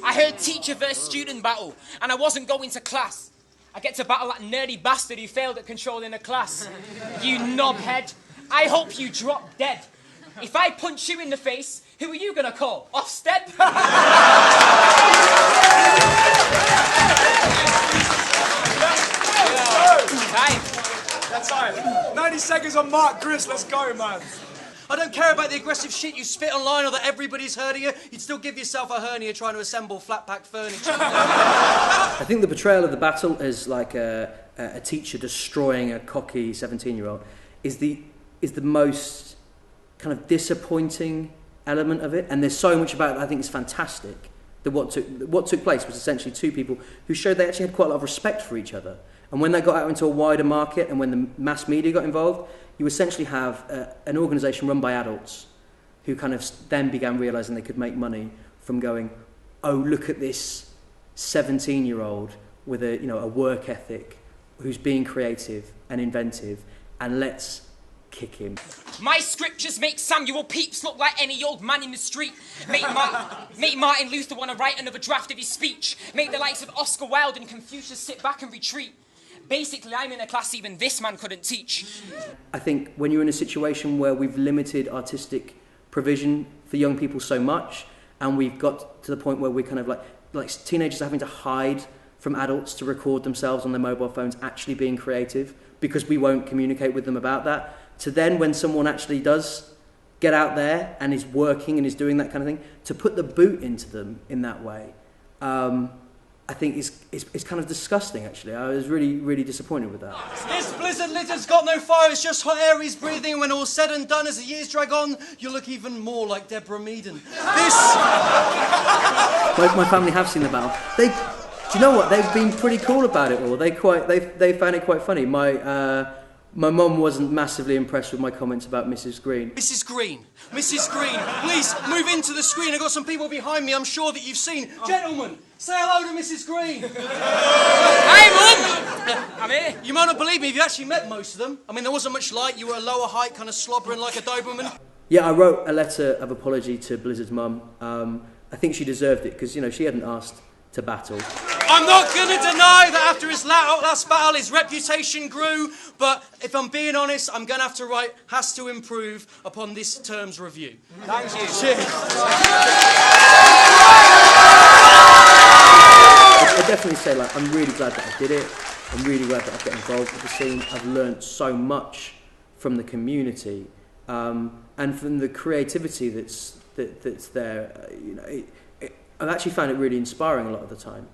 I heard teacher versus student battle, and I wasn't going to class. I get to battle that nerdy bastard who failed at controlling a class. You knobhead. I hope you drop dead. If I punch you in the face, who are you gonna call? Ofsted? That's time. 90 seconds on Mark Grist. Let's go, man. I don't care about the aggressive shit you spit online or that everybody's heard of you. You'd still give yourself a hernia trying to assemble flat-pack furniture. I think the portrayal of the battle as like a teacher destroying a cocky 17-year-old is the most kind of disappointing element of it. And there's so much about it that I think is fantastic. That what took place was essentially two people who showed they actually had quite a lot of respect for each other. And when they got out into a wider market and when the mass media got involved, you essentially have an organisation run by adults who kind of then began realising they could make money from going, oh, look at this 17-year-old with a work ethic who's being creative and inventive, and let's kick him. My scriptures make Samuel Pepys look like any old man in the street. Make Martin Luther want to write another draft of his speech. Make the likes of Oscar Wilde and Confucius sit back and retreat. Basically, I'm in a class even this man couldn't teach. I think when you're in a situation where we've limited artistic provision for young people so much, and we've got to the point where we're kind of like teenagers are having to hide from adults to record themselves on their mobile phones actually being creative because we won't communicate with them about that, to then when someone actually does get out there and is working and is doing that kind of thing, to put the boot into them in that way, I think it's kind of disgusting, actually. I was really, really disappointed with that. This blizzard litter's got no fire, it's just hot air he's breathing, and when all's said and done, as the years drag on, you'll look even more like Deborah Meaden. My family have seen the battle. Do you know what? They've been pretty cool about it all. They found it quite funny. My mum wasn't massively impressed with my comments about Mrs. Green. Mrs. Green, please move into the screen. I've got some people behind me I'm sure that you've seen. Gentlemen, say hello to Mrs. Green. Hi, Mum! I'm here. You might not believe me if you actually met most of them. I mean, there wasn't much light. You were a lower height, kind of slobbering like a Doberman. Yeah, I wrote a letter of apology to Blizzard's mum. I think she deserved it because, she hadn't asked to battle. I'm not going to deny that after his last battle, his reputation grew, but if I'm being honest, I'm going to have to write, has to improve upon this term's review. Thank you. Cheers. I definitely say, I'm really glad that I did it. I'm really glad that I got involved with the scene. I've learnt so much from the community and from the creativity that's there. I've actually found it really inspiring a lot of the time.